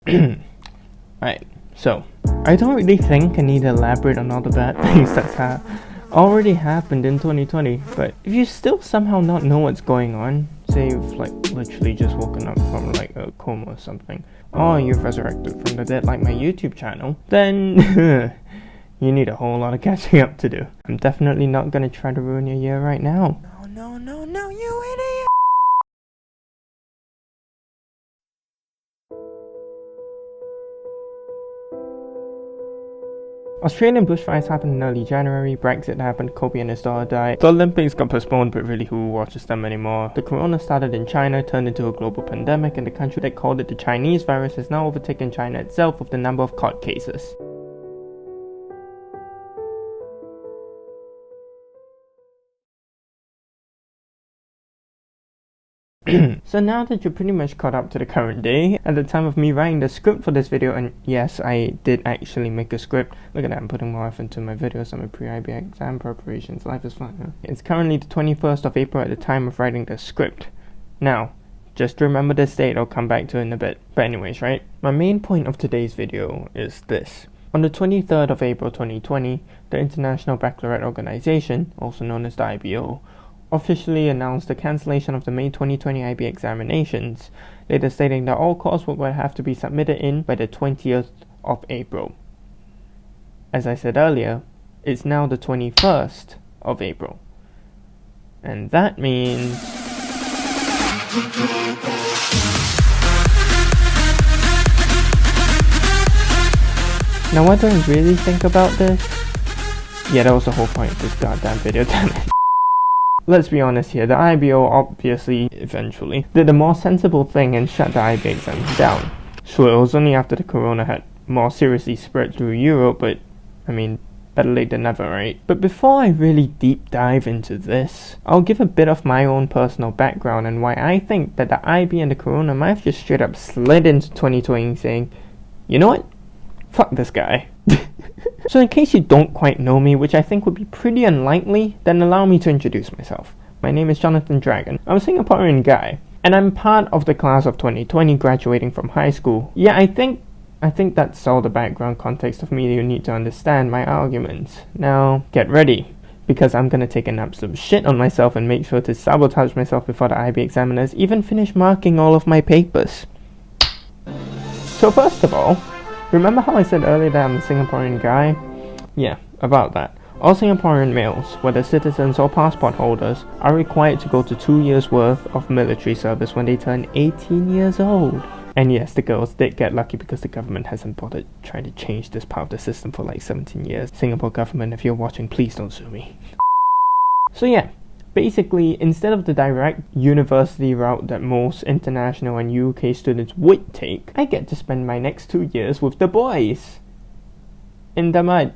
Right, so I don't really think I need to elaborate on all the bad things that's already happened in 2020, but if you still somehow not know what's going on, say you've like literally just woken up from like a coma or something, or you've resurrected from the dead like my YouTube channel, then you need a whole lot of catching up to do. I'm definitely not gonna try to ruin your year right now. No, you idiot! Australian bushfires happened in early January, Brexit happened, Kobe and his daughter died, the Olympics got postponed, but really who watches them anymore? The corona started in China, turned into a global pandemic, and the country that called it the Chinese virus has now overtaken China itself with the number of caught cases. So now that you're pretty much caught up to the current day, at the time of me writing the script for this video, and yes, I did actually make a script. Look at that, I'm putting more effort into my videos on my pre-IB exam preparations. Life is fun, huh? It's currently the 21st of April at the time of writing the script. Now, just remember this date, I'll come back to it in a bit. But anyways, right? My main point of today's video is this. On the 23rd of April 2020, the International Baccalaureate Organization, also known as the IBO, officially announced the cancellation of the May 2020 IB examinations, later stating that all coursework would have to be submitted in by the 20th of April. As I said earlier, it's now the 21st of April. And that means... Now what do I really think about this? Yeah, that was the whole point of this goddamn video, damn it. Let's be honest here, the IBO obviously, eventually, did the more sensible thing and shut the IB exams down. Sure, it was only after the corona had more seriously spread through Europe, but, I mean, better late than never, right? But before I really deep dive into this, I'll give a bit of my own personal background and why I think that the IB and the corona might have just straight up slid into 2020 saying, you know what? Fuck this guy. So in case you don't quite know me, which I think would be pretty unlikely, then allow me to introduce myself. My name is Jonathan Dragon. I'm a Singaporean guy, and I'm part of the class of 2020 graduating from high school. Yeah, I think that's all the background context of me that you need to understand my arguments. Now, get ready, because I'm gonna take an absolute shit on myself and make sure to sabotage myself before the IB examiners even finish marking all of my papers. So first of all, remember how I said earlier that I'm a Singaporean guy? Yeah, about that. All Singaporean males, whether citizens or passport holders, are required to go to 2 years worth of military service when they turn 18 years old. And yes, the girls did get lucky because the government hasn't bothered trying to change this part of the system for like 17 years. Singapore government, if you're watching, please don't sue me. So yeah, basically, instead of the direct university route that most international and UK students would take, I get to spend my next 2 years with the boys. In the mud.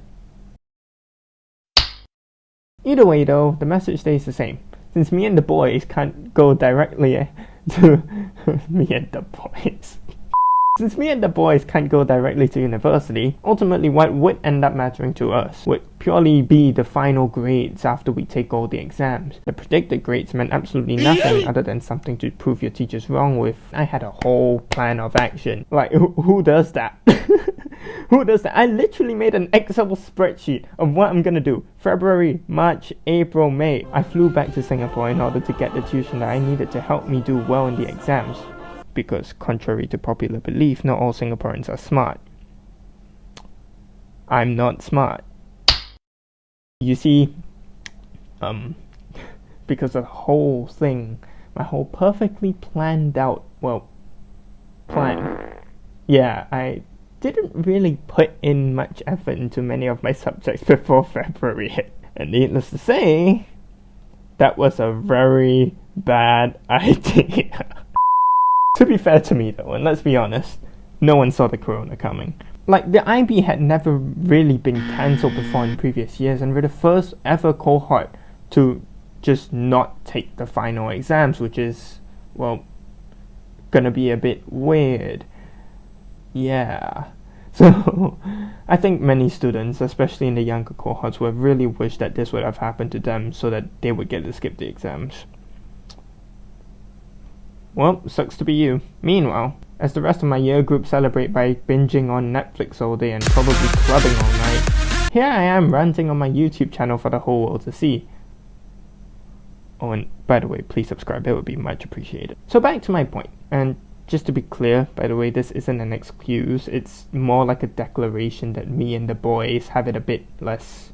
Either way though, the message stays the same. Since me and the boys can't go directly to... Since me and the boys can't go directly to university, ultimately what would end up mattering to us would purely be the final grades after we take all the exams. The predicted grades meant absolutely nothing other than something to prove your teachers wrong with. I had a whole plan of action. Like, who does that? Who does that? I literally made an Excel spreadsheet of what I'm gonna do. February, March, April, May. I flew back to Singapore in order to get the tuition that I needed to help me do well in the exams. Because, contrary to popular belief, not all Singaporeans are smart. I'm not smart. You see, because of the whole thing, my whole perfectly planned out, plan. Yeah, I didn't really put in much effort into many of my subjects before February hit. And needless to say, that was a very bad idea. To be fair to me though, and let's be honest, no one saw the corona coming. Like, the IB had never really been cancelled before in previous years, and we're the first ever cohort to just not take the final exams, which is, well, gonna be a bit weird. Yeah. So, I think many students, especially in the younger cohorts, would have really wished that this would have happened to them so that they would get to skip the exams. Well, sucks to be you. Meanwhile, as the rest of my year group celebrate by binging on Netflix all day and probably clubbing all night. Here I am ranting on my YouTube channel for the whole world to see. Oh, and by the way, please subscribe, it would be much appreciated. So back to my point, and just to be clear, by the way, this isn't an excuse, it's more like a declaration that me and the boys have it a bit less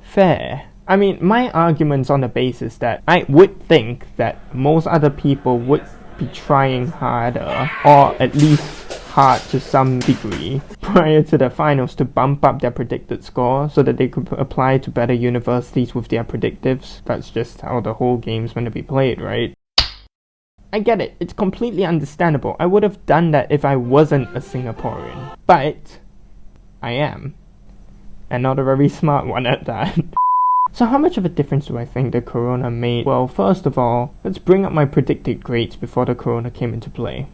fair. I mean, my argument's on the basis that I would think that most other people would be trying harder, or at least hard to some degree, prior to the finals to bump up their predicted score so that they could apply to better universities with their predictives. That's just how the whole game's meant to be played, right? I get it, it's completely understandable. I would have done that if I wasn't a Singaporean. But I am. And not a very smart one at that. So how much of a difference do I think the corona made? Well, first of all, let's bring up my predicted grades before the corona came into play.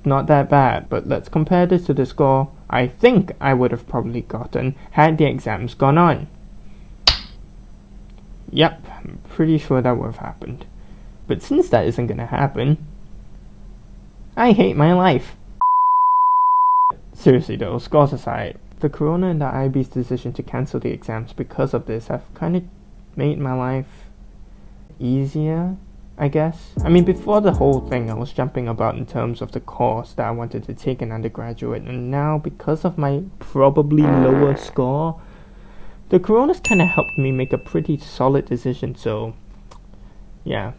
Not that bad, but let's compare this to the score I think I would have probably gotten had the exams gone on. Yep, I'm pretty sure that would have happened. But since that isn't gonna happen, I hate my life. Seriously though, scores aside, the corona and the IB's decision to cancel the exams because of this have kind of made my life easier, I guess. I mean, before the whole thing, I was jumping about in terms of the course that I wanted to take in undergraduate, and now because of my probably lower score, the corona's kind of helped me make a pretty solid decision, so yeah.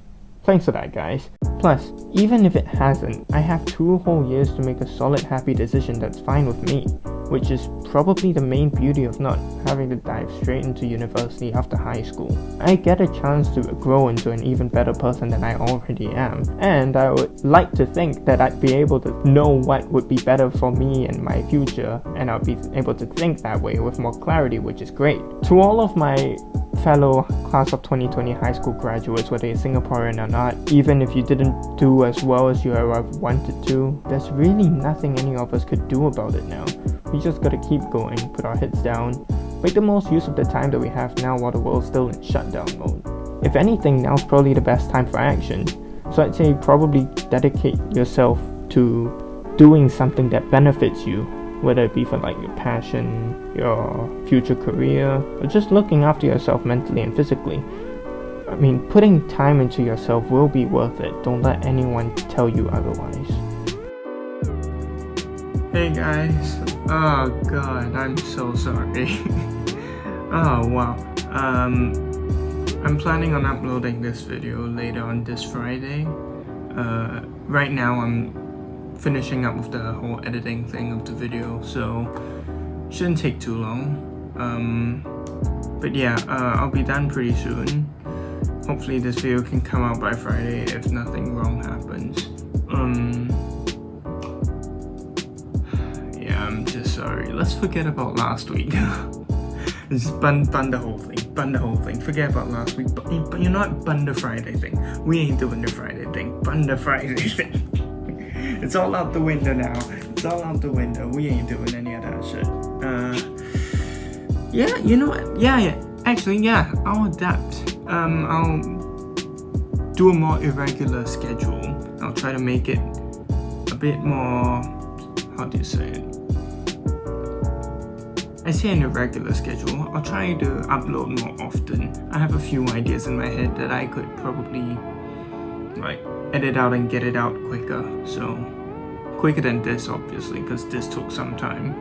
Thanks for that, guys. Plus, even if it hasn't, I have 2 whole years to make a solid, happy decision that's fine with me, which is probably the main beauty of not having to dive straight into university after high school. I get a chance to grow into an even better person than I already am, and I would like to think that I'd be able to know what would be better for me and my future, and I'll be able to think that way with more clarity, which is great. To all of my fellow class of 2020 high school graduates, whether you're Singaporean or not, even if you didn't do as well as you have wanted to, there's really nothing any of us could do about it now. We just gotta keep going, put our heads down, make the most use of the time that we have now while the world's still in shutdown mode. If anything, now's probably the best time for action, so I'd say probably dedicate yourself to doing something that benefits you, whether it be for like your passion, your future career, or just looking after yourself mentally and physically. I mean, putting time into yourself will be worth it. Don't let anyone tell you otherwise. Hey guys. Oh god, I'm so sorry. Oh wow. I'm planning on uploading this video later on this Friday. Right now I'm finishing up with the whole editing thing of the video, so shouldn't take too long. But yeah, I'll be done pretty soon. Hopefully this video can come out by Friday if nothing wrong happens. Yeah, I'm just sorry. Let's forget about last week. Just bun the whole thing. Forget about last week. But you know what? Bun the Friday thing. We ain't doing the Friday thing. Bun the Friday thing. It's all out the window now. It's all out the window. We ain't doing any of that shit. Yeah, you know what? Yeah. Actually, yeah, I'll adapt. I'll do a more irregular schedule. I'll try to make it a bit more, how do you say it? I say an irregular schedule. I'll try to upload more often. I have a few ideas in my head that I could probably like edit out and get it out quicker. So quicker than this, obviously, because this took some time.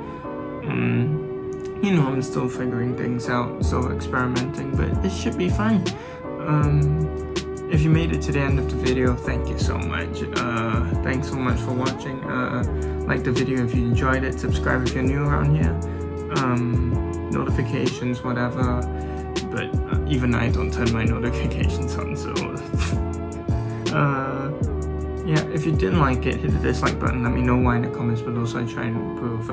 You know, I'm still figuring things out, so experimenting, but it should be fine. If you made it to the end of the video, thank you so much. Thanks so much for watching. Like the video if you enjoyed it, subscribe if you're new around here. Notifications, whatever, but even I don't turn my notifications on, so yeah, if you didn't like it, hit the dislike button, let me know why in the comments below so I try and improve.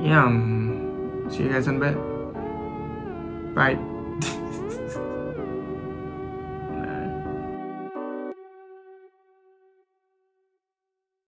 Yeah, see you guys in a bit. Bye.